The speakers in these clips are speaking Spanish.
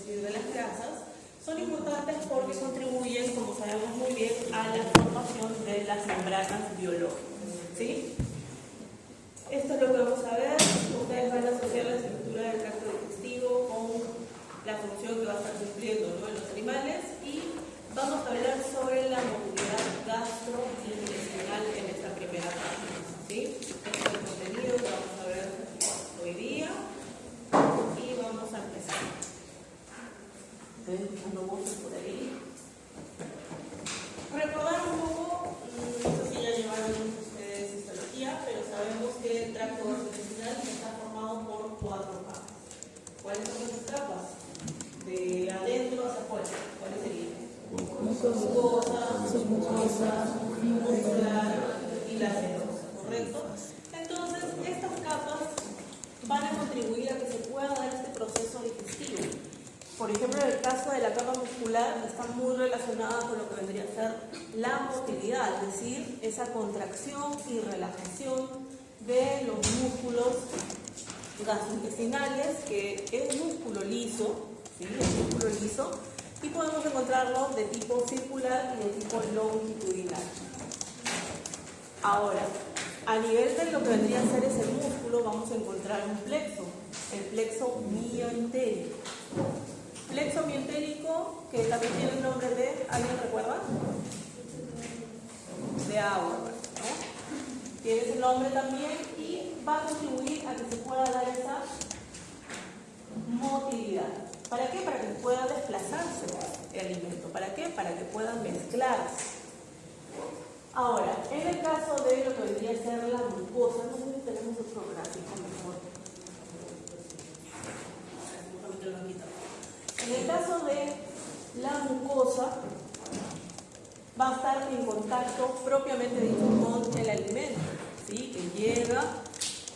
decir, de las grasas, son importantes porque contribuyen, como sabemos muy bien, a la formación de las membranas biológicas, ¿sí? Esto es lo que vamos a ver. Ustedes van a asociar la estructura del tracto digestivo con la función que va a estar cumpliendo, ¿no?, en los animales, y vamos a hablar sobre la motilidad gastrointestinal en esta primera parte, ¿sí? Este es el contenido que vamos a ver hoy día y vamos a empezar. Estoy buscando voces por ahí. Recordar un poco, no sé si ya llevaron ustedes histología, pero sabemos que el tracto gastrointestinal está formado por 4 capas. ¿Cuáles son esas capas? De adentro hacia afuera, ¿cuáles serían? Mucosa, submucosa, muscular y la serosa, ¿correcto? Entonces, estas capas van a contribuir a que se pueda dar este proceso digestivo. Por ejemplo, en el caso de la capa muscular, está muy relacionada con lo que vendría a ser la motilidad, es decir, esa contracción y relajación de los músculos gastrointestinales, que es músculo liso, ¿sí? Es músculo liso, y podemos encontrarlo de tipo circular y de tipo longitudinal. Ahora, a nivel de lo que vendría a ser ese músculo, vamos a encontrar un plexo, el plexo mioentérico. Plexo mioentérico, que también tiene el nombre de, ¿alguien recuerda? De agua, ¿no? Tiene ese nombre también y va a contribuir a que se pueda dar esa motilidad. ¿Para qué? Para que pueda desplazarse el alimento. ¿Para qué? Para que pueda mezclarse. Ahora, en el caso de lo que vendría a ser la mucosa, no sé si tenemos otro gráfico mejor. En el caso de la mucosa, va a estar en contacto propiamente dicho con el alimento, ¿sí? Que llega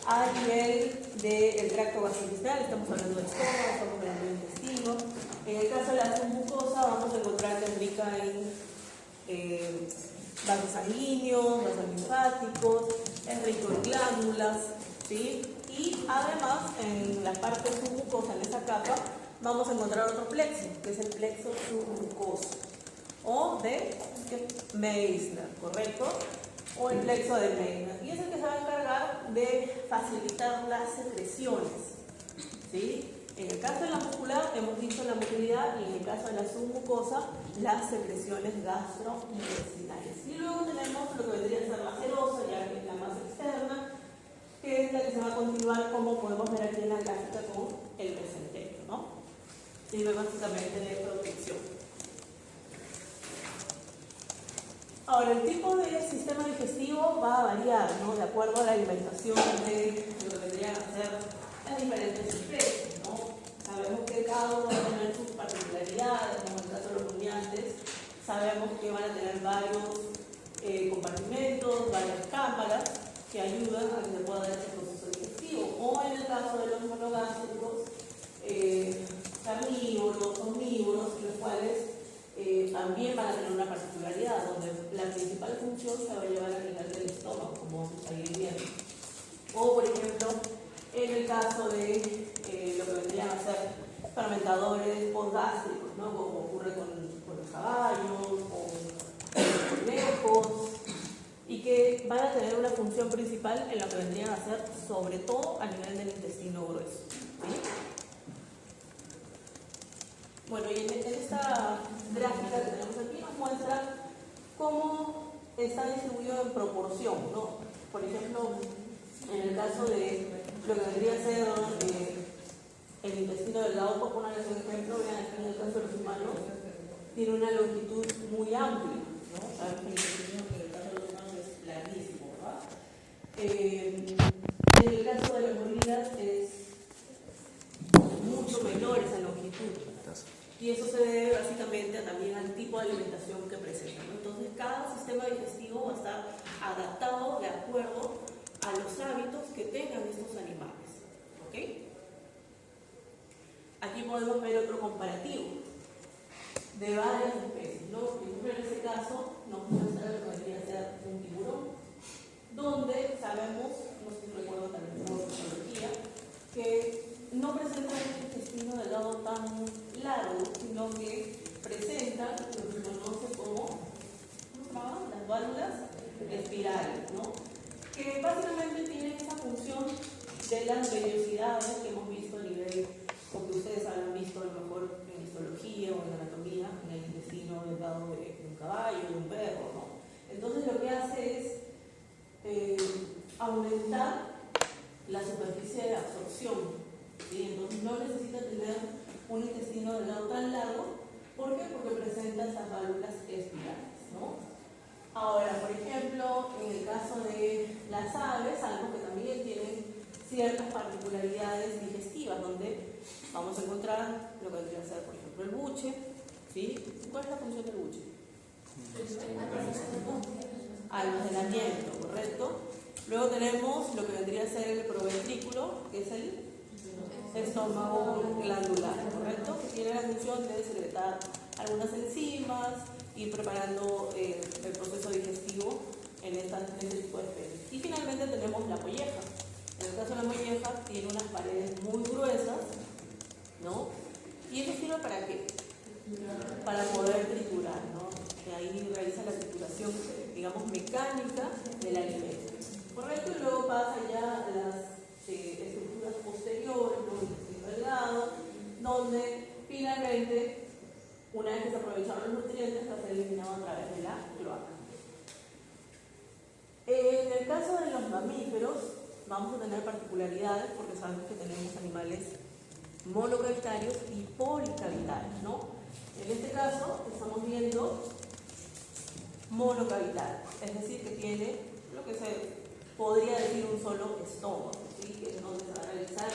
a nivel del tracto gastrointestinal. Estamos hablando del estómago, estamos hablando del intestino. En el caso de la submucosa, vamos a encontrar que es rica en vasos sanguíneos, vasos linfáticos, es rico en glándulas, ¿sí? Y además, en la parte submucosa, en esa capa, vamos a encontrar otro plexo, que es el plexo submucoso, o de Meissner, ¿correcto? O el plexo de Meissner. Y es el que se va a encargar de facilitar las secreciones, ¿sí? En el caso de la muscular, hemos visto la motilidad, y en el caso de la submucosa, las secreciones gastrointestinales. Y luego tenemos lo que vendría a ser la serosa, ya que es la más externa, que es la que se va a continuar, como podemos ver aquí en la gráfica, con el mesenterio, ¿no? Sirve básicamente de protección. Ahora, el tipo de sistema digestivo va a variar, ¿no?, de acuerdo a la alimentación de lo que vendrían a ser las diferentes especies, ¿no? Sabemos que cada uno va a tener sus particularidades, como en el caso de los rumiantes. Sabemos que van a tener varios compartimentos, varias cámaras que ayudan a que se pueda dar este proceso digestivo. O en el caso de los monogástricos, carnívoros, omnívoros, los cuales también van a tener una particularidad, donde la principal función se va a llevar a nivel del estómago, como vamos a ir viendo. O, por ejemplo, en el caso de lo que vendrían a ser fermentadores postgástricos, ¿no?, como ocurre con los caballos, con los conejos, y que van a tener una función principal en lo que vendrían a ser, sobre todo, a nivel del intestino grueso, ¿sí? Bueno, y en esta gráfica que tenemos aquí nos muestra cómo está distribuido en proporción, ¿no? Por ejemplo, en el caso de lo que vendría a ser el intestino delgado, por ponerles un ejemplo, vean aquí en el caso de los humanos, tiene una longitud muy amplia, ¿no? Sabemos que el intestino, en el caso de los humanos, es larguísimo, ¿verdad? En el caso de las gorilas es mucho menor esa longitud. Y eso se debe básicamente también al tipo de alimentación que presentan, ¿no? Entonces, cada sistema digestivo va a estar adaptado de acuerdo a los hábitos que tengan estos animales, ¿ok? Aquí podemos ver otro comparativo de varias especies, ¿no? Por ejemplo, en este caso nos muestra lo que vendría a ser un tiburón, donde sabemos, no sé si recuerdo también por fisiología, que no presenta un intestino delgado tan largo, aumentar la superficie de absorción, ¿sí? Entonces no necesita tener un intestino delgado tan largo. ¿Por qué? Porque presenta estas válvulas espirales, ¿no? Ahora, por ejemplo, en el caso de las aves, sabemos que también tienen ciertas particularidades digestivas, donde vamos a encontrar lo que vendría a ser, por ejemplo, el buche, ¿sí? ¿Cuál es la función del buche? Almacenamiento, ¿correcto? Luego tenemos lo que vendría a ser el proventrículo, que es el estómago glandular, ¿correcto? Que tiene la función de secretar algunas enzimas y preparando el proceso digestivo en este tipo de especies. Y finalmente tenemos la molleja. En el caso de la molleja tiene unas paredes muy gruesas, ¿no? ¿Y eso sirve para qué? Para poder triturar, ¿no? Que ahí realiza la trituración, digamos, mecánica del alimento, ¿correcto? Y luego pasa ya a las estructuras posteriores, luego el intestino delgado, donde finalmente, una vez que se aprovecharon los nutrientes, va a ser eliminado a través de la cloaca. En el caso de los mamíferos, vamos a tener particularidades porque sabemos que tenemos animales monocavitarios y policavitarios, ¿no? En este caso, estamos viendo monocavitario, es decir, que tiene lo que se podría decir un solo estómago, ¿sí? Que es donde se va a realizar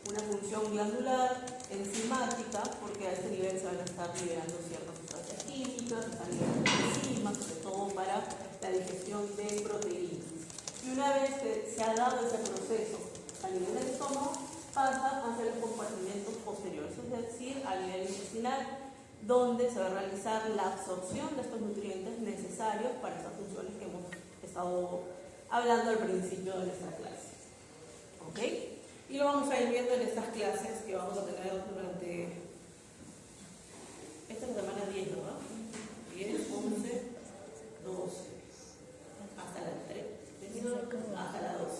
una función glandular, enzimática, porque a este nivel se van a estar liberando ciertas sustancias químicas, se están liberando enzimas, sobre todo para la digestión de proteínas. Y una vez que se ha dado ese proceso a nivel del estómago, pasa a ser los compartimentos posteriores, es decir, a nivel intestinal, donde se va a realizar la absorción de estos nutrientes necesarios para estas funciones que hemos estado hablando al principio de nuestra clase. ¿Ok? Y lo vamos a ir viendo en estas clases que vamos a tener durante esta semana 10, ¿verdad? 10, 11, 12, hasta la 3, hasta la 12.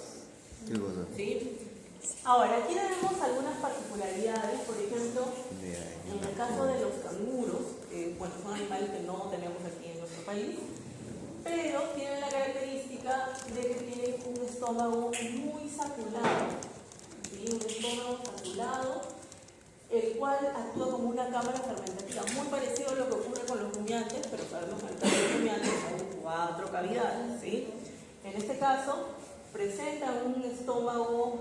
¿Qué cosa? ¿Sí? Ahora, aquí tenemos algunas particularidades, por ejemplo, en el caso de los canguros, bueno, son animales que no tenemos aquí en nuestro país, pero tienen la característica de que tienen un estómago muy saculado, ¿sí? Un estómago saculado, el cual actúa como una cámara fermentativa, muy parecido a lo que ocurre con los rumiantes, pero sabemos que en el caso de los rumiantes son 4 cavidades, ¿sí? En este caso, presentan un estómago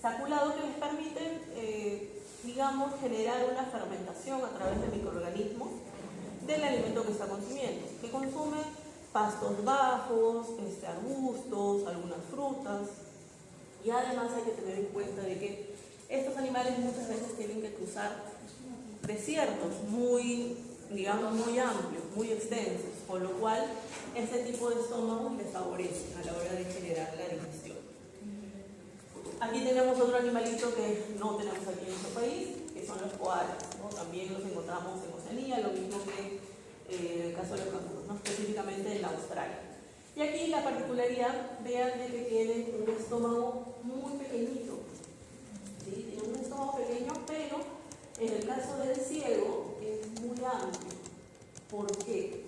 saculado que les permite, digamos, generar una fermentación a través de microorganismos del alimento que está consumiendo, que consume pastos bajos, arbustos, algunas frutas, y además hay que tener en cuenta de que estos animales muchas veces tienen que cruzar desiertos muy, digamos, muy amplios, muy extensos, con lo cual este tipo de estómago les favorece a la hora de generar la digestión. Aquí tenemos otro animalito que no tenemos aquí en nuestro país, que son los koalas, ¿no? También los encontramos en Oceanía, lo mismo que en el caso de los canguros, ¿no? Específicamente en Australia. Y aquí la particularidad, vean de que tienen un estómago muy pequeñito, ¿sí? Tienen un estómago pequeño, pero en el caso del ciego es muy amplio. ¿Por qué?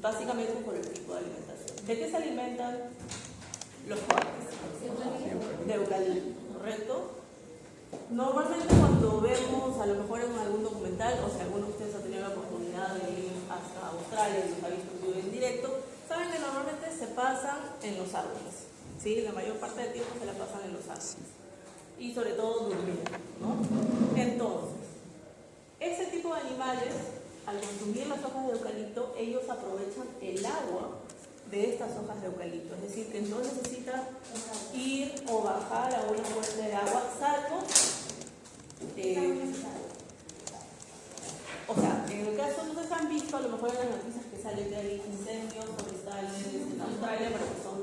Básicamente por el tipo de alimentación. ¿De qué se alimentan los koalas? De eucalipto, ¿correcto? Normalmente cuando vemos, a lo mejor en algún documental, o si alguno de ustedes ha tenido la oportunidad de ir hasta Australia y los ha visto en directo, saben que normalmente se pasan en los árboles, ¿sí? La mayor parte del tiempo se la pasan en los árboles. Y sobre todo durmiendo, ¿no? Entonces, ese tipo de animales, al consumir las hojas de eucalipto, ellos aprovechan el agua de estas hojas de eucalipto, es decir, que no necesita ir o bajar a una fuente de agua, salvo, o sea, en el caso, no se han visto a lo mejor en las noticias que salen que hay incendios forestales en Australia, pero que son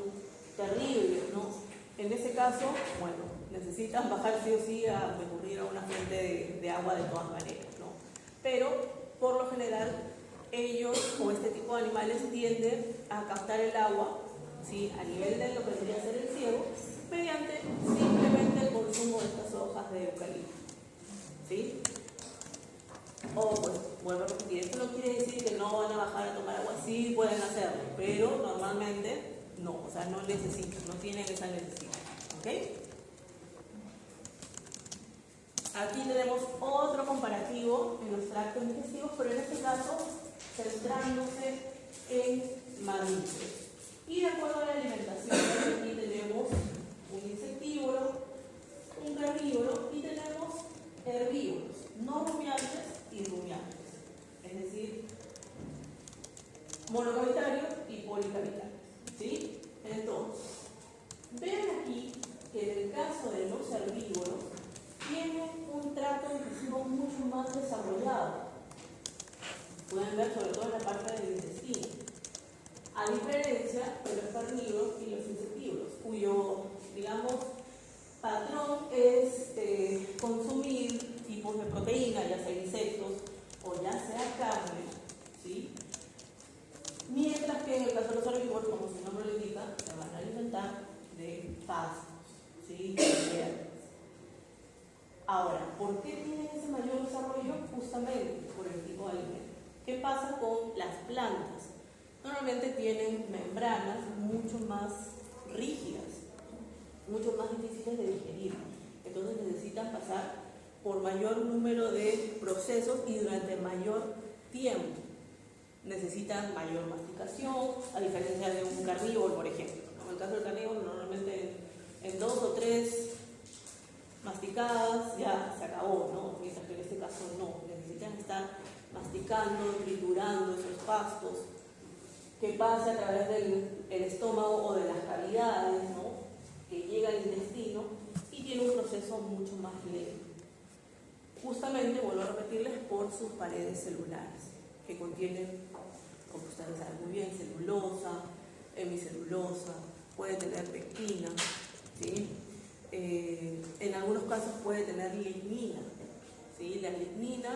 terribles, ¿no? En ese caso, bueno, necesitan bajar sí o sí a recurrir a una fuente de agua de todas maneras, ¿no? Pero, por lo general, ellos o este tipo de animales tienden a captar el agua, ¿sí? A nivel de lo que debería ser el ciego, mediante simplemente el consumo de estas hojas de eucalipto, ¿sí? O pues, vuelvo a repetir, esto no quiere decir que no van a bajar a tomar agua, sí pueden hacerlo, pero normalmente no, o sea, no necesitan, no tienen esa necesidad, ¿ok? Aquí tenemos otro comparativo en los tractos digestivos, pero en este caso centrándose en mamíferos. Y de acuerdo a la alimentación, aquí tenemos un insectívoro, un carnívoro y tenemos herbívoros, no rumiantes y rumiantes, es decir, monocavitarios y policavitarios, ¿sí? Entonces, ven aquí que en el caso de los herbívoros tienen un tracto digestivo mucho más desarrollado. Pueden ver sobre todo en la parte del intestino, a diferencia de los carnívoros y los insectívoros, cuyo, digamos, patrón es consumir tipos de proteína, ya sea insectos o ya sea carne, ¿sí? Mientras que en el caso de los herbívoros, como su nombre lo indica, se van a alimentar de pastos, ¿sí? De hierbas. Ahora, ¿por qué tienen ese mayor desarrollo? Justamente por el tipo de alimento. ¿Qué pasa con las plantas? Normalmente tienen membranas mucho más rígidas, mucho más difíciles de digerir. Entonces necesitan pasar por mayor número de procesos y durante mayor tiempo. Necesitan mayor masticación, a diferencia de un carnívoro, por ejemplo. En el caso del carnívoro, normalmente en 2 o 3 masticadas ya se acabó, ¿no? Mientras que en este caso no. Necesitan estar masticando, triturando esos pastos, que pase a través del estómago o de las cavidades, ¿no? Que llega al intestino y tiene un proceso mucho más lento. Justamente, vuelvo a repetirles, por sus paredes celulares, que contienen, como ustedes saben muy bien, celulosa, hemicelulosa, puede tener pectina, ¿sí? En algunos casos puede tener lignina, ¿sí? La lignina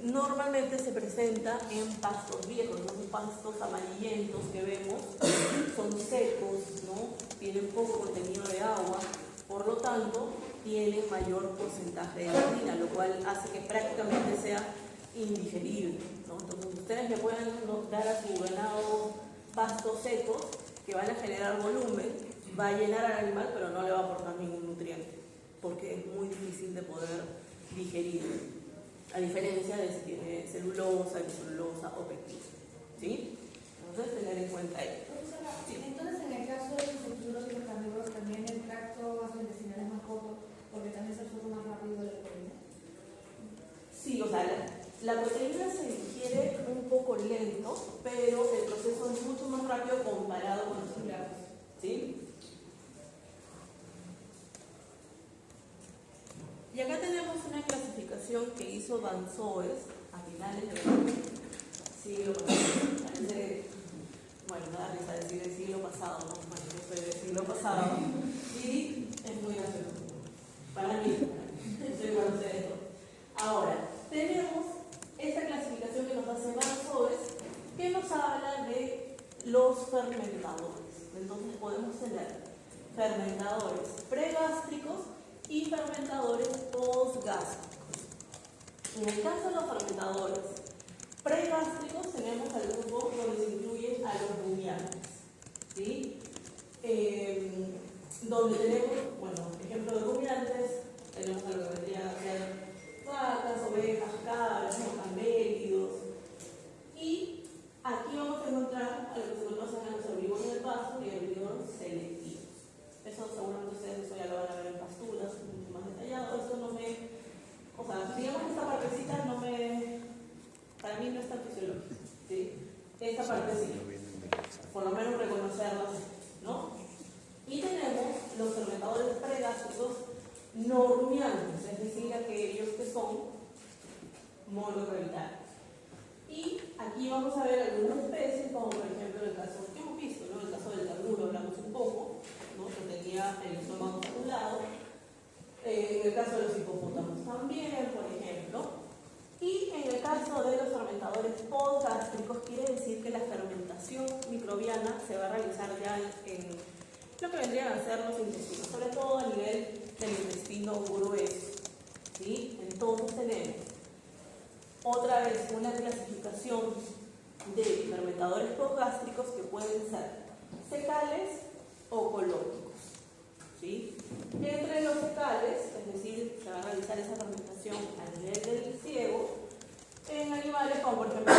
normalmente se presenta en pastos viejos, esos pastos amarillentos que vemos son secos, ¿no? Tienen poco contenido de agua, por lo tanto tienen mayor porcentaje de lignina, lo cual hace que prácticamente sea indigerible, ¿no? Entonces ustedes le pueden dar a su ganado pastos secos que van a generar volumen, va a llenar al animal, pero no le va a aportar ningún nutriente, porque es muy difícil de poder digerir, a diferencia de si tiene celulosa, hemicelulosa o pectina, ¿sí? Entonces tener en cuenta ello. Entonces, en el caso de los insectívoros y los carnívoros, también el tracto gastrointestinal es más corto, porque también se absorbe más rápido de la proteína. Sí, o sea, la proteína se digiere un poco lento, pero el proceso es mucho más rápido comparado con los cereales, ¿sí? Y acá tenemos una clasificación que hizo Van Soes a finales del siglo pasado. Parece, bueno, me da risa decir el siglo pasado, ¿no? Bueno, yo soy del siglo pasado y es muy gracioso. Para mí, soy conocer esto. Ahora, tenemos esta clasificación que nos hace Van Soes, que nos habla de los fermentadores. Entonces podemos tener fermentadores pregástricos y fermentadores postgástricos. En el caso de los fermentadores pregástricos tenemos al grupo donde se incluyen a los rumiantes, ¿sí? Donde tenemos, bueno, ejemplo de rumiantes, tenemos a lo que vendrían a ser vacas, ovejas, cabras, camélidos. Y aquí vamos a encontrar a lo que se conocen a los herbívoros de pasto y herbívoros selectivos. Eso seguramente ustedes eso ya lo van a ver en pasturas, mucho más detallado. Eso no me, o sea, digamos que esta partecita no me, para mí no es tan fisiológica, ¿sí? Esta parte sí, por lo menos reconocerlas, ¿no? Y tenemos los fermentadores pregástricos no rumiantes, es decir, aquellos que son monogravitarios. Y aquí vamos a ver algunas especies, como por ejemplo el caso que hemos visto, ¿no? El caso del canguro hablamos un poco, ¿no? Que tenía el estómago saturado. En el caso de los hipopótamos también, por ejemplo. Y en el caso de los fermentadores postgástricos, quiere decir que la fermentación microbiana se va a realizar ya en lo que vendrían a ser los intestinos, sobre todo a nivel del intestino grueso, ¿sí? Entonces tenemos otra vez una clasificación de fermentadores postgástricos que pueden ser secales o colónicos, ¿sí? Entre los secales, es decir, se va a realizar esa fermentación a nivel del ciego en animales como por ejemplo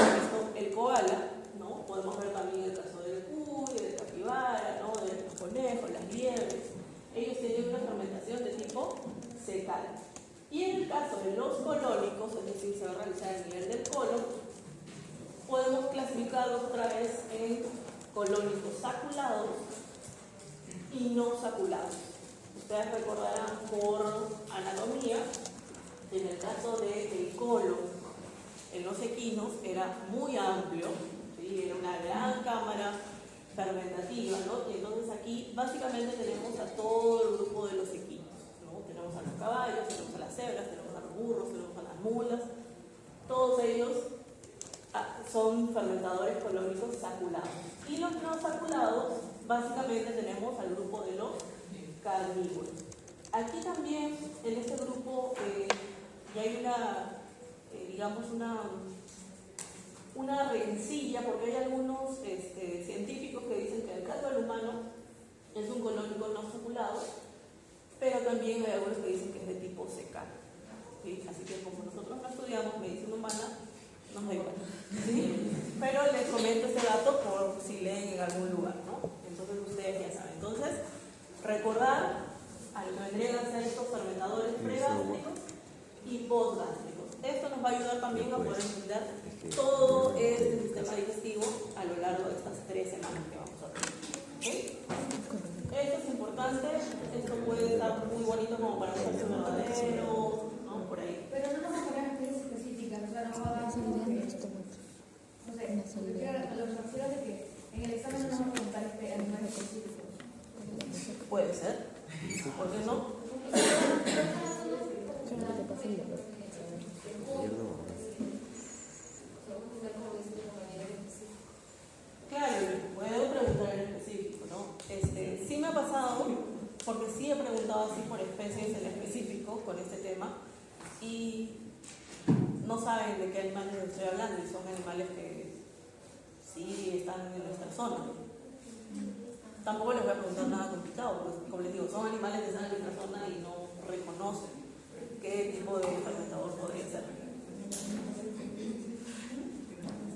el koala, ¿no? Podemos ver también el caso del cuy, del capibara, ¿no? De los conejos, las liebres. Ellos tienen una fermentación de tipo secal. Y en el caso de los colónicos, es decir, se va a realizar a nivel del colon, podemos clasificarlos otra vez en colónicos saculados y no saculados. Ustedes recordarán por anatomía, en el caso del colon, en los equinos era muy amplio, ¿sí? Era una gran cámara fermentativa, ¿no? Y entonces aquí básicamente tenemos a todo el grupo de los equinos, ¿no? Tenemos a los caballos, tenemos a las cebras, tenemos a los burros, tenemos a las mulas, todos ellos son fermentadores colónicos saculados. Y los no saculados, básicamente tenemos al grupo de los carnívoros. Aquí también, en este grupo, ya hay digamos, una rencilla, porque hay algunos científicos que dicen que el caso del humano es un colónico no saculado, pero también hay algunos que dicen que es de tipo secal, ¿sí? Así que como nosotros no estudiamos medicina humana, nos da igual, ¿sí? Pero les comento este dato por si leen en algún lugar, ¿no? Entonces ustedes ya saben. Entonces, recordar a lo que vendrían a ser estos fermentadores pregástricos y postgástricos. Esto nos va a ayudar también a poder entender todo este sistema digestivo a lo largo de estas 3 semanas que vamos a tener. ¿Okay? Esto es importante, esto puede estar muy bonito como para un sexo verdadero, ¿no? Por ahí. Pero no nos va a poner especies específicas, o sea, no va a dar... No sé, a los refiero de que en el examen no nos van a preguntar animales específicos. Puede ser, ¿por qué no? Claro, puedo preguntar en específico, ¿no? Sí me ha pasado, porque sí he preguntado así por especies en específico con este tema, y no saben de qué animales estoy hablando, y son animales que sí están en nuestra zona. Tampoco les voy a preguntar nada complicado, porque como les digo, son animales que están en nuestra zona y no reconocen qué tipo de fermentador podría ser.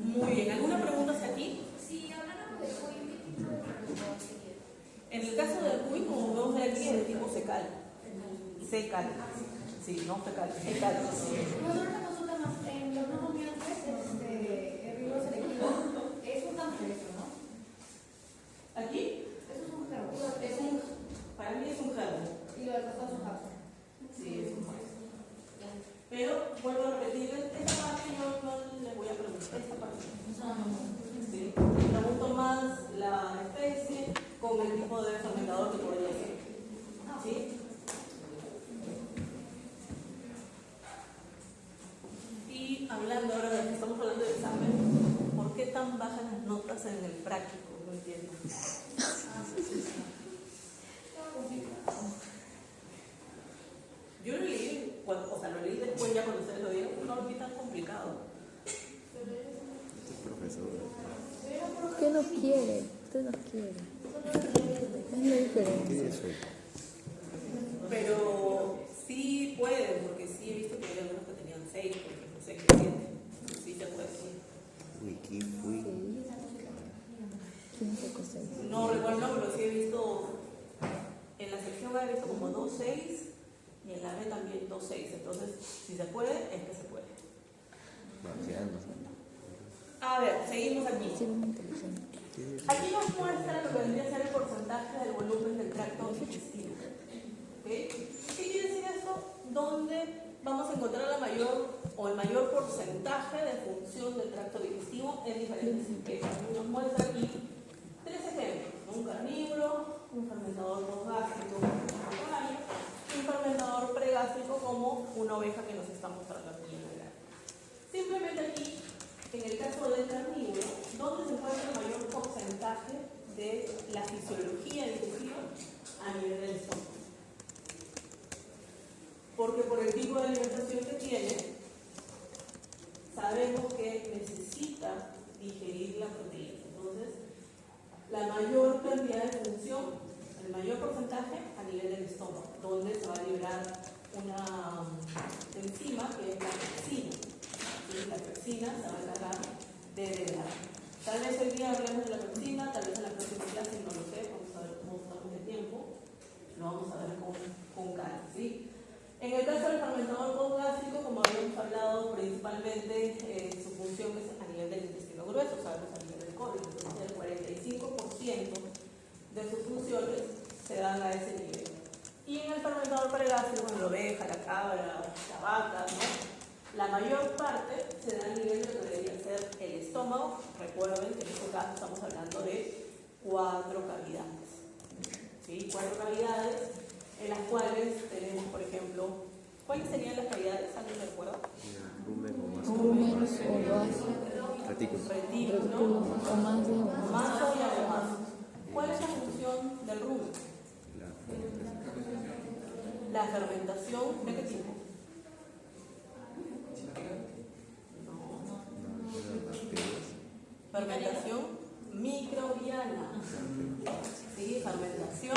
Muy bien, ¿alguna pregunta hacia aquí? Sí, hablando de cuy, ¿qué tipo de fermentador sería? En el caso del cuy, como vemos aquí, es de tipo secal. Secal. Sí, no fecal, secal. Nosotros la consulta más en los no dominantes, herbívoros selectivos, es un cancerígeno, ¿no? ¿Aquí? Eso es un gerbo. Para mí es un gerbo. Y lo del costado es un gerbo. Sí, es un gerbo. Pero vuelvo a repetir, esta parte yo no les voy a preguntar, esta parte. Sí. Pregunto más la especie con el tipo de fermentador que podría ser. ¿Sí? Y hablando ahora de que estamos hablando de examen, ¿por qué tan bajas las notas en el práctico? No entiendo. Yo lo leí, lo leí después ya cuando ustedes lo dieron, no lo vi tan complicado. ¿Qué no quiere? Usted no quiere. Es muy diferente. Pero sí pueden, porque sí he visto que hay algunos que tenían 6, por ejemplo, 6 y 7. Sí se puede. No recuerdo, pero sí he visto, en la sección A he visto como 2.6 y en la B también 2.6. Entonces, si se puede, es que se puede. A ver, seguimos aquí. Aquí nos muestra lo que vendría a ser el porcentaje del volumen del tracto digestivo. ¿Okay? ¿Qué quiere decir esto? ¿Dónde vamos a encontrar el mayor porcentaje de función del tracto digestivo en diferentes especies? Nos muestra aquí 3 ejemplos: un carnívoro, un fermentador postgástrico como un caballo, y un fermentador pregástrico como una oveja que nos está mostrando aquí en el gráfico. Simplemente aquí, en el caso del carnívoro, ¿dónde se encuentra el mayor porcentaje de la fisiología digestiva? A nivel del estómago. Porque por el tipo de alimentación que tiene, sabe sabemos que necesita digerir la proteína. Entonces, la mayor cantidad de función, el mayor porcentaje a nivel del estómago, donde se va a liberar una enzima que es la pepsina. ¿Sí? La pepsina se va a encargar de degradar. Tal vez hoy día hablemos de la pepsina, tal vez en la próxima clase, no lo sé, vamos a ver cómo estamos de tiempo, lo vamos a ver con calma. ¿Sí? En el caso del fermentador gástrico, como habíamos hablado, principalmente su función es a nivel del intestino grueso, sabemos a nivel del colon, entonces el 45% de sus funciones se dan a ese nivel. Y en el fermentador pregástrico, en la oveja, la cabra, la vaca, ¿no? La mayor parte se da a nivel de lo que debería ser el estómago. Recuerden que en este caso estamos hablando de 4 cavidades. ¿Sí? 4 cavidades en las cuales tenemos, por ejemplo, ¿cuáles serían las cavidades? ¿Alguien me recuerda? Rumen o vaso. Retículos, ¿no? O más de Maso y aromaso. ¿Cuál es la función del rumen? La fermentación, ¿de qué tipo? Fermentación microbiana. ¿Sí? Fermentación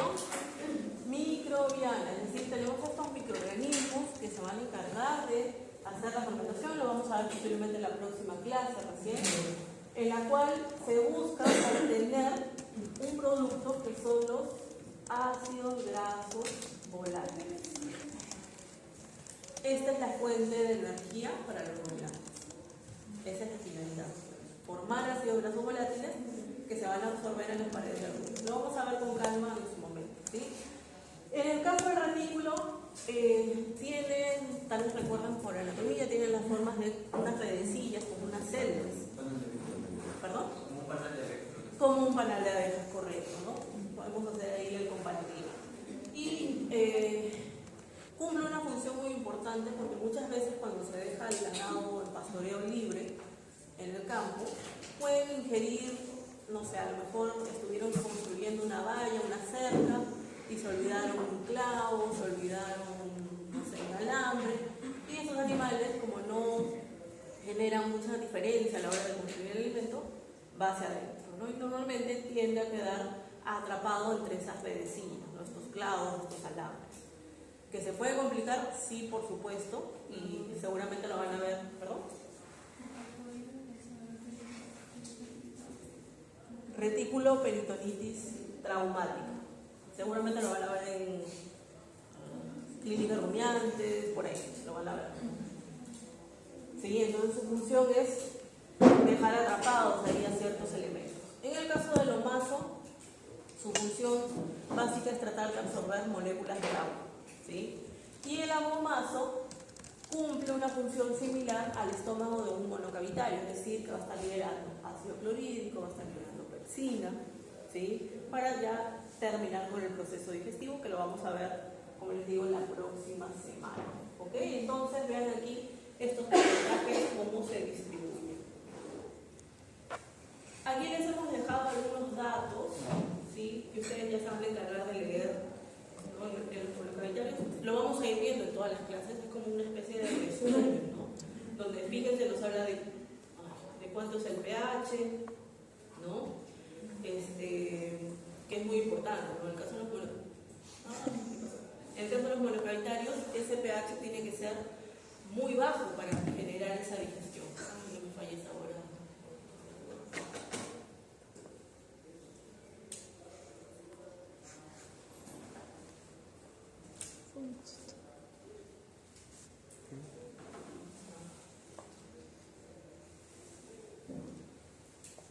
microbiana. Es decir, tenemos estos microorganismos que se van a encargar de hacer la fermentación. Lo vamos a ver posiblemente en la próxima clase recién, en la cual se busca obtener un producto que son los ácidos grasos volátiles. Esta es la fuente de energía para los ruminantes. Esa es la finalidad. Formar ácidos grasos volátiles que se van a absorber en las paredes del rumen. Lo vamos a ver con calma en su momento. ¿Sí? En el caso del retículo, tienen, tal vez recuerdan por anatomía, tienen las formas de unas redecillas, como unas celdas. ¿Perdón? Como un panal de abejas, correcto, ¿no? Podemos hacer ahí el comparativo. Y cumple una función muy importante porque muchas veces cuando se deja el ganado en pastoreo libre en el campo, pueden ingerir, no sé, a lo mejor estuvieron construyendo una valla, una cerca, y se olvidaron un clavo, se olvidaron, no sé, un alambre, y esos animales, como no generan mucha diferencia a la hora de construir el alimento, va hacia adentro, ¿no? Y normalmente tiende a quedar atrapado entre esas redecillas, ¿no? Estos clavos, estos alambres. ¿Que se puede complicar? Sí, por supuesto, y seguramente lo van a ver, ¿perdón? Retículo peritonitis traumática. Seguramente lo van a ver en clínicas rumiantes, por ahí, lo van a ver. Sí, entonces su función es dejar atrapados ahí a ciertos elementos. En el caso del omaso, su función básica es tratar de absorber moléculas de agua. ¿Sí? Y el abomaso cumple una función similar al estómago de un monocavitario, es decir, que va a estar liberando ácido clorhídrico, va a estar liberando pepsina, ¿sí? Para ya terminar con el proceso digestivo, que lo vamos a ver, como les digo, la próxima semana. ¿Ok? Entonces, vean aquí estos porcentajes, cómo se distribuyen. Aquí les hemos dejado algunos datos, ¿sí? Que ustedes ya se van a encargar de leer, ¿no? En los comentarios. Lo vamos a ir viendo en todas las clases, es como una especie de resumen, ¿no? Donde fíjense, nos habla de cuánto es el pH, ¿no? Que es muy importante, ¿no? En el caso de los monocavitarios, ese pH tiene que ser muy bajo para generar esa digestión. Ay, no me falla esa hora.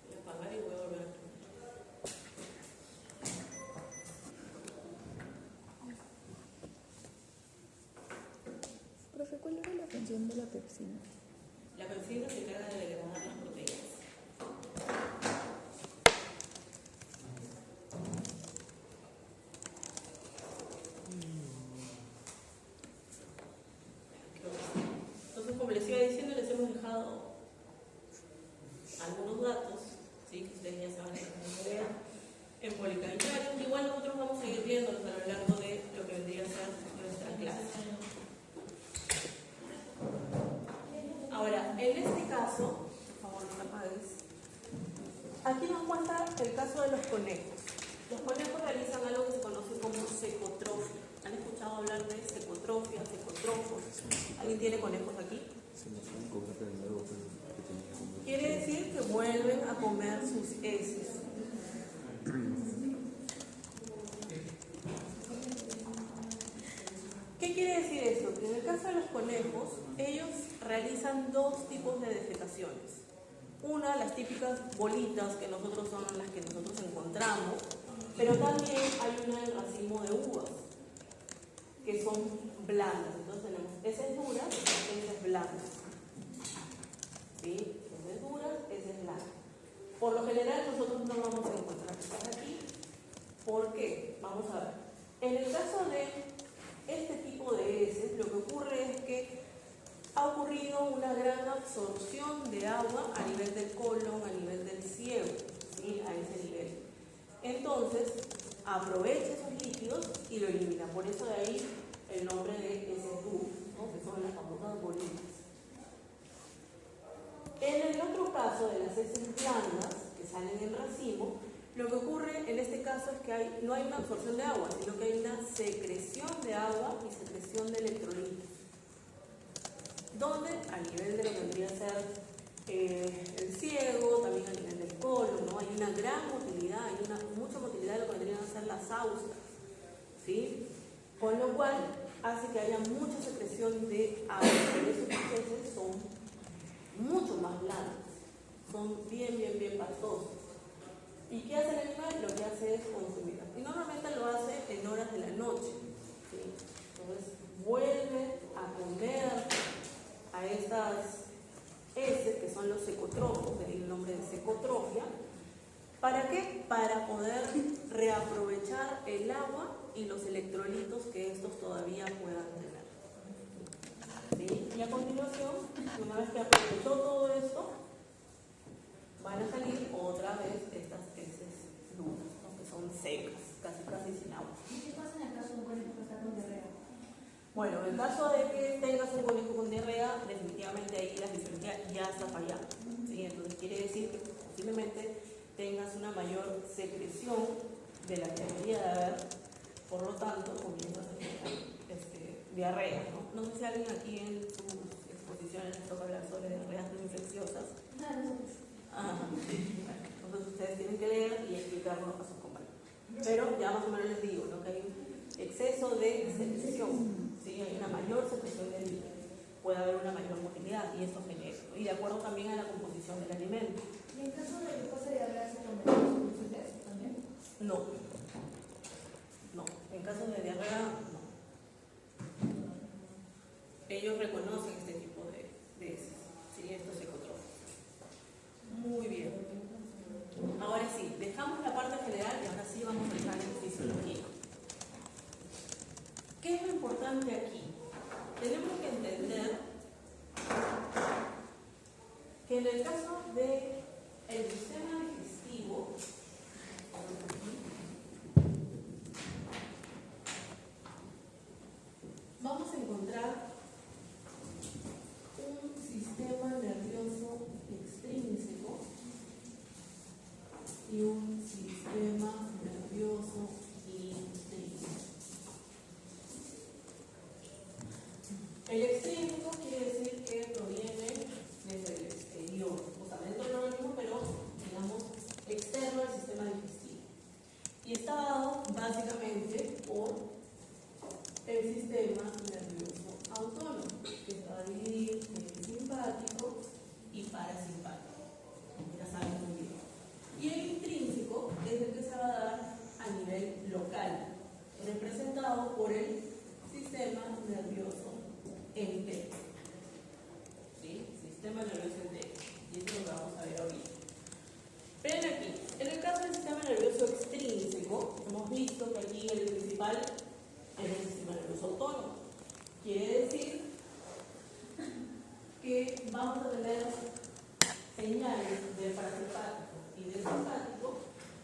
Voy a apagar y voy a volver. Profe, ¿cuál era la función de la pepsina? La pepsina se encarga de degradar las proteínas. Entonces, como les iba diciendo, les hemos dejado algunos datos, ¿sí? Que ustedes ya saben que vean en policavitarios. Igual nosotros vamos a ir viéndolos a lo largo de lo que vendría a ser nuestra clase. Ahora, en este caso, por favor, no te apagues. Aquí nos muestra el caso de los conejos. Los conejos realizan algo que se conoce como secotrofia. ¿Han escuchado hablar de secotrofia, secotrofos? ¿Alguien tiene conejos aquí? Quiere decir que vuelven a comer sus heces. ¿Qué quiere decir esto? Que en el caso de los conejos, ellos realizan dos tipos de defecaciones. Una, las típicas bolitas que nosotros son las que nosotros encontramos, pero también hay una del racimo de uvas, que son blandas. Entonces tenemos heces duras, heces blandas. ¿Sí? Heces duras, heces blandas. Por lo general nosotros no vamos a encontrar estas aquí. ¿Por qué? Vamos a ver. En el caso de este tipo de heces, lo que ocurre es que ha ocurrido una gran absorción de agua a nivel del colon, a nivel del ciego, ¿sí? A ese nivel. Entonces, aprovecha esos líquidos y lo elimina. Por eso de ahí el nombre de heces duras, ¿no? Que son las famosas bolitas. En el otro caso de las heces blandas, que salen en racimo, lo que ocurre en este caso es que no hay una absorción de agua, sino que hay una secreción de agua y secreción de electrolitos. Donde a nivel de lo que vendría a ser el ciego, también a nivel del colon, ¿no? Hay una gran motilidad, hay mucha motilidad de lo que vendrían a ser las austas, ¿sí? Con lo cual hace que haya mucha secreción de agua. Por eso las heces son mucho más blandas, son bien pastosas. ¿Y qué hace el animal? Lo que hace es consumirlas. Y normalmente lo hace en horas de la noche, ¿sí? Entonces vuelve a comer a estas heces, que son los secotrofos, de ahí el nombre de secotrofia. ¿Para qué? Para poder reaprovechar el agua y los electrolitos que estos todavía puedan tener. ¿Sí? Y a continuación, una vez que aprovechó todo esto, van a salir otra vez estas heces duras, ¿no? Que son secas, casi sin agua. ¿Y qué pasa en el caso de un conejo que está con diarrea? Bueno, en caso de que tengas un conejo con diarrea, definitivamente ahí la fisiología ya está fallando, ¿sí? Entonces quiere decir que posiblemente tengas una mayor secreción de la que debería de haber, por lo tanto comienzas a tener diarrea, ¿no? No sé si alguien aquí en sus exposiciones les toca hablar sobre diarreas no infecciosas. Entonces ustedes tienen que leer y explicarlo a sus compañeros. Pero ya más o menos les digo, ¿no? Que hay un exceso de secreción, ¿sí? Hay una mayor secreción de líquido, puede haber una mayor motilidad y esto genera, ¿no? Y de acuerdo también a la composición del alimento. ¿Y en caso de que pase diarrea se come también? No, en caso de diarrea no. Ellos reconocen este tipo de heces, ¿sí? Estos secotrofos. Muy bien. Ahora sí, dejamos la parte general y ahora sí vamos a entrar en fisiología. ¿Qué es lo importante aquí? Tenemos que entender que en el caso del sistema digestivo, vamos a encontrar un sistema nervioso extrínseco y un sistema nervioso intrínseco. El extrínseco quiere decir que proviene desde el exterior, o sea, dentro del organismo, pero digamos externo al sistema digestivo. Y está dado básicamente por el sistema nervioso autónomo, que se va a dividir en simpático y parasimpático. Ya saben muy bien. Y el intrínseco es el que se va a dar a nivel local, representado por el sistema nervioso entero. ¿Sí? Sistema nervioso entero. Y eso lo vamos a ver ahorita. Ven aquí, en el caso del sistema nervioso extrínseco, hemos visto que aquí el principal es el sistema nervioso autónomo. Quiere decir que vamos a tener señales del parasimpático y del simpático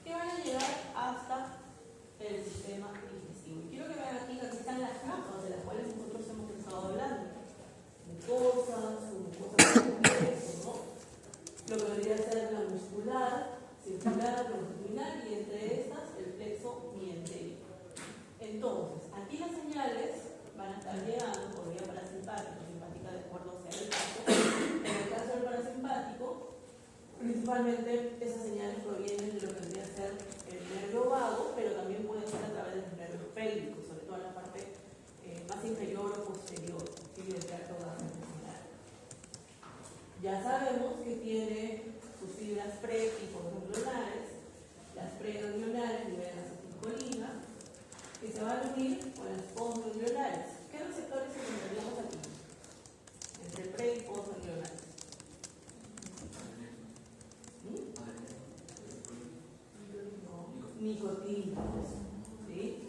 que van a llegar hasta el sistema digestivo. Y quiero que vean aquí están las capas de las cuales nosotros hemos estado hablando. Mucosas, submucosas, estas señales van a estar llegando por vía parasimpática o simpática de acuerdo sea el caso. En el caso del parasimpático, principalmente esas señales provienen de lo que vendría a ser el nervio vago, pero también pueden ser a través de los nervios pélvicos, sobre todo en la parte más inferior o posterior, ¿sí? Del tracto gastrointestinal. Ya sabemos que tiene sus fibras pre y postganglionares. Las preganglionares liberan acetilcolina, que se van a unir con las postganglionares. ¿Qué receptores encontraríamos aquí? Entre pre y postganglionares. Nicotínicos. ¿Sí?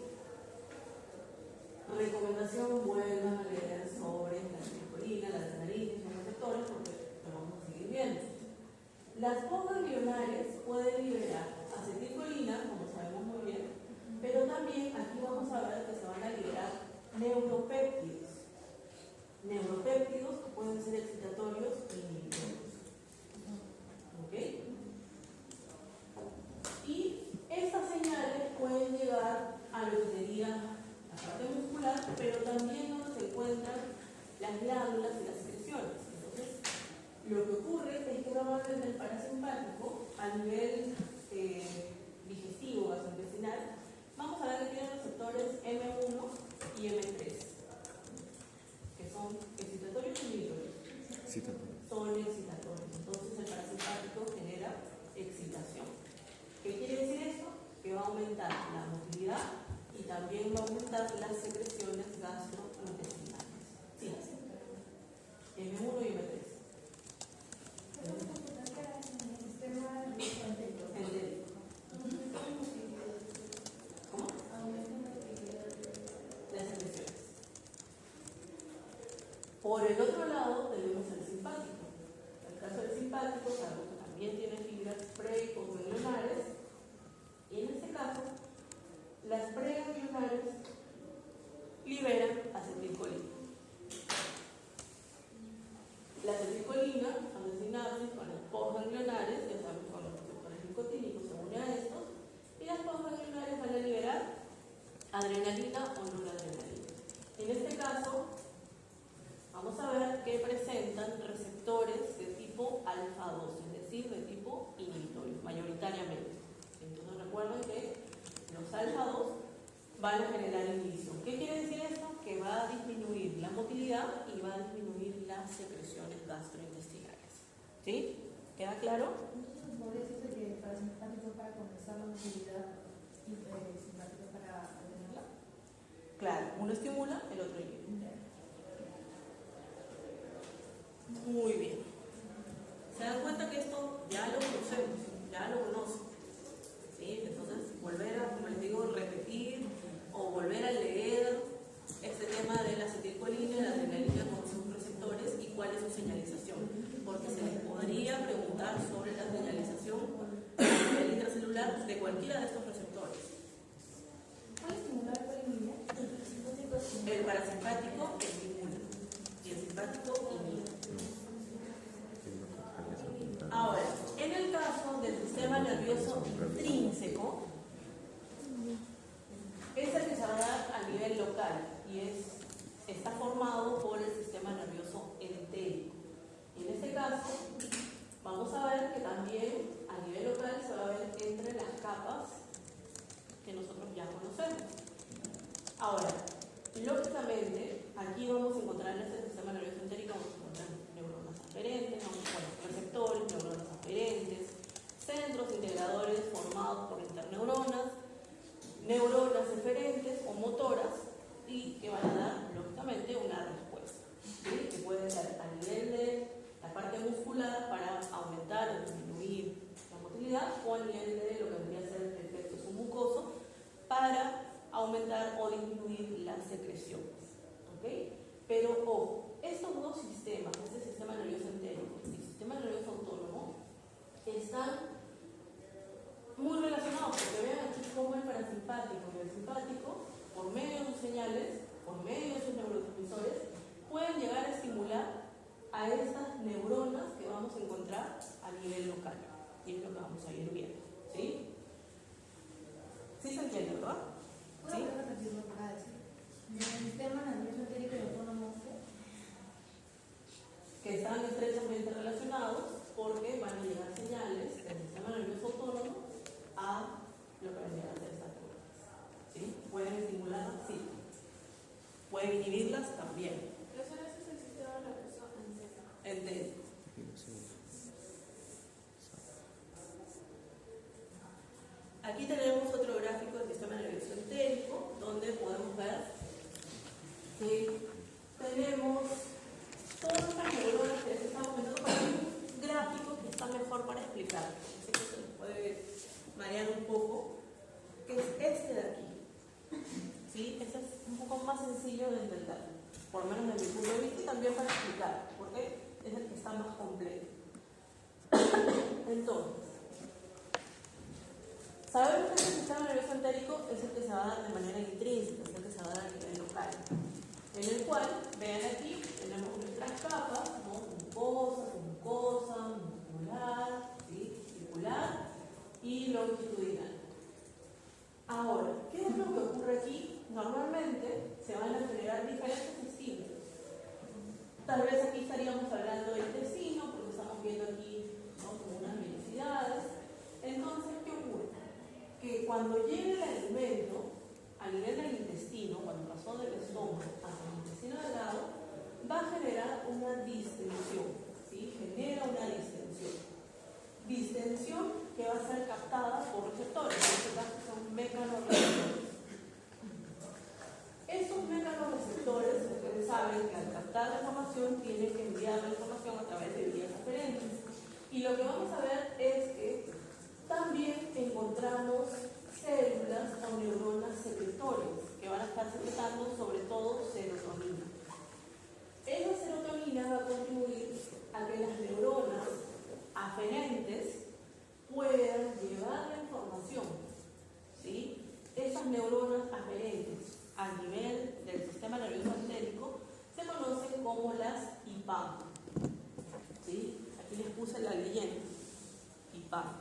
Recomendación: vuelvan a leer sobre la acetilcolina, la adrenalina, los receptores, porque lo vamos a seguir viendo. Las postganglionares pueden liberar acetilcolina, como sabemos muy bien, pero también aquí vamos a ver que se van a liberar neuropéptidos. Neuropéptidos que pueden ser excitatorios e inhibitorios. ¿Ok? Y estas señales pueden llegar a lo que sería la parte muscular, pero también donde se encuentran las glándulas y las secreciones. Entonces, lo que ocurre es que vamos desde el parasimpático a nivel digestivo, gastrointestinal. Vamos a ver que tienen receptores M1 y M3, que son excitatorios y inhibitorios. Son excitatorios. Entonces, el parasimpático genera excitación. ¿Qué quiere decir esto? Que va a aumentar la motilidad y también va a aumentar las secreciones gastrointestinales. Sí, M1 y M3. ¿Cómo? Las secreciones. Por el otro lado tenemos el simpático. En el caso del simpático sabemos que también tiene fibras pre y postganglionares, y en este caso las preganglionares liberan acetilcolina. La acetilcolina, cuando es sinapsis con las postganglionares, ya sabemos con los receptores nicotínicos, se une a estos, y las postganglionares van a liberar adrenalina o noradrenalina. En este caso, vamos a ver que presentan receptores de tipo alfa-2, es decir, de tipo inhibitorio, mayoritariamente. Entonces recuerden que los alfa-2 van a generar inhibición. ¿Qué quiere decir esto? Que va a disminuir la motilidad y va a disminuir las secreciones gastrointestinales. ¿Sí? ¿Queda claro? Entonces, ¿podría decirse que el parasimpático es para comenzar la movilidad y el simpático para detenerla? Claro, uno estimula, el otro inhibe. Muy bien. ¿Se dan cuenta que esto ya lo conocemos? Ya lo conocen. ¿Sí? Entonces, volver a, como les digo, repetir o volver a leer este tema de la acetilcolina y la adrenalina con sus receptores y cuál es su señalización. Porque se les podría preguntar sobre la señalización a nivel intracelular de cualquiera de estos receptores. ¿Cuál estimula el inhibir? El parasimpático estimula y el simpático inhibe. Ahora, en el caso del sistema nervioso intrínseco, es el que se va a dar a nivel local y está formado por el sistema nervioso entérico. En este caso, vamos a ver que también a nivel local se va a ver entre las capas que nosotros ya conocemos. Ahora, lógicamente, aquí vamos a encontrar en este sistema nervioso entérico, vamos a encontrar neuronas aferentes, receptores, neuronas aferentes, centros integradores formados por interneuronas, neuronas eferentes o motoras, y que van a dar, lógicamente, una respuesta, ¿sí? Que puede ser a nivel de la parte muscular para aumentar o disminuir la motilidad, o a nivel de lo que vendría a ser el efecto submucoso para aumentar o disminuir las secreciones. ¿Ok? Pero ojo, estos dos sistemas, este sistema nervioso entérico y el sistema nervioso autónomo, están muy relacionados, porque vean aquí cómo el parasimpático y el simpático, por medio de sus señales, por medio de sus neurotransmisores, pueden llegar a estimular a estas neuronas que vamos a encontrar a nivel local. Y es lo que vamos a ir viendo. ¿Sí? ¿Sí se entiende, verdad? ¿Puedo repetir lo que va a decir? que están estrechamente relacionados porque van a llegar señales del sistema nervioso autónomo a lo que vendrían a ser estas neuronas. ¿Sí? ¿Pueden estimularlas? Sí. ¿Pueden inhibirlas? También. Eso es el sistema nervioso Entero. Aquí tenemos otro gráfico del sistema nervioso entérico, donde podemos ver que tenemos todas estas neuronas que les estamos comentando para un gráfico que está mejor para explicar. Sé que se les puede marear un poco, que es este de aquí. ¿Sí? Este es un poco más sencillo de entender, por lo menos desde mi punto de vista, y también para explicar, porque es el que está más completo. Entonces, sabemos que el sistema nervioso entérico es el que se va a dar de manera intrínseca, es el que se va a dar a nivel local, en el cual, vean aquí, tenemos nuestras capas, ¿no? Mucosa, muscular, ¿sí? Circular y longitudinal. Ahora, ¿qué es lo que ocurre aquí? Normalmente se van a generar diferentes estímulos. Tal vez aquí estaríamos hablando de intestino, porque estamos viendo aquí, ¿no? Como unas velocidades. Entonces, ¿qué ocurre? Que cuando llegue el alimento a nivel del intestino, cuando pasó del estómago hacia el intestino delgado, va a generar una distensión, ¿sí? Genera una distensión. Distensión que va a ser captada por receptores, en este caso son mecanorreceptores. Estos mecanorreceptores, ustedes saben que al captar la información tienen que enviar la información a través de vías diferentes. Y lo que vamos a ver es que también encontramos células o neuronas secretorias que van a estar secretando sobre todo serotonina. Esa serotonina va a contribuir a que las neuronas aferentes puedan llevar la información, ¿sí? Esas neuronas aferentes a nivel del sistema nervioso entérico se conocen como las IPAM, ¿sí? Aquí les puse la leyenda, IPAM.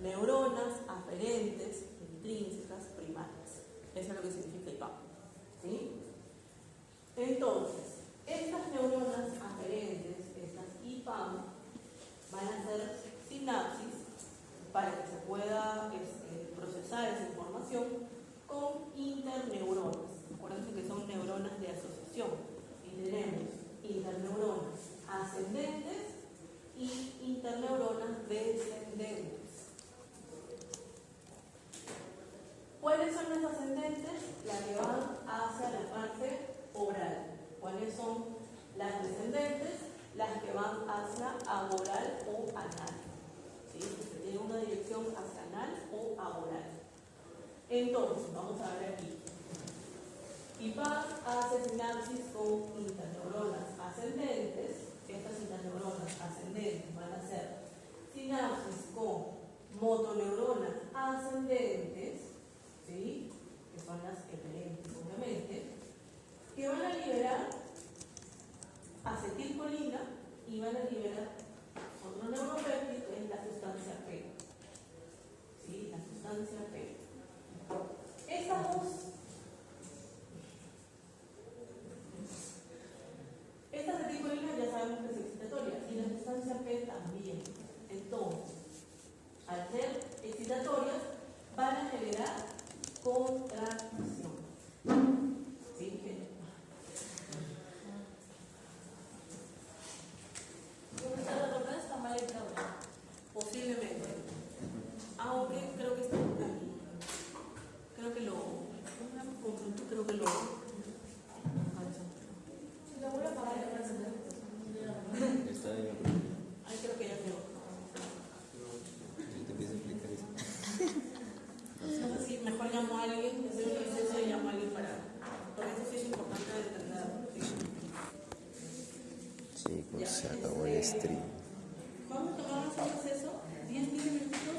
Neuronas aferentes intrínsecas primarias. Eso es lo que significa IPAM, ¿sí? Entonces, estas neuronas aferentes, estas IPAM, van a hacer sinapsis para que se pueda procesar esa información con interneuronas. Acuérdense que son neuronas de asociación. Y tenemos interneuronas ascendentes y interneuronas descendentes. ¿Cuáles son las ascendentes? Las que van hacia la parte oral. ¿Cuáles son las descendentes? Las que van hacia aboral o anal. ¿Sí? Que tiene una dirección hacia anal o aboral. Entonces, vamos a ver aquí. IPAM hace sinapsis con interneuronas ascendentes. Estas interneuronas ascendentes van a hacer sinapsis con motoneuronas ascendentes, ¿sí? Que son las eferentes, obviamente, que van a liberar acetilcolina y van a liberar otro neuropéptido, que es la sustancia P. ¿Sí? La sustancia P. Esta acetilcolina ya sabemos que es excitatoria y la sustancia P también. Entonces, al ser excitatorias, van a generar contracción. ¿Sí? está mal entrado. Posiblemente. Aunque creo que está aquí. Creo que lo. Creo que lo. Si te vuelvo a pagar, ya vas a hacer. Está ahí. Ay, creo que ya quedó. Yo te empiezo a explicar eso. No sé si mejor llamo a alguien, hacer un proceso y llamo a alguien para. Porque eso sí es importante de entender. Chicos, se acabó el stream.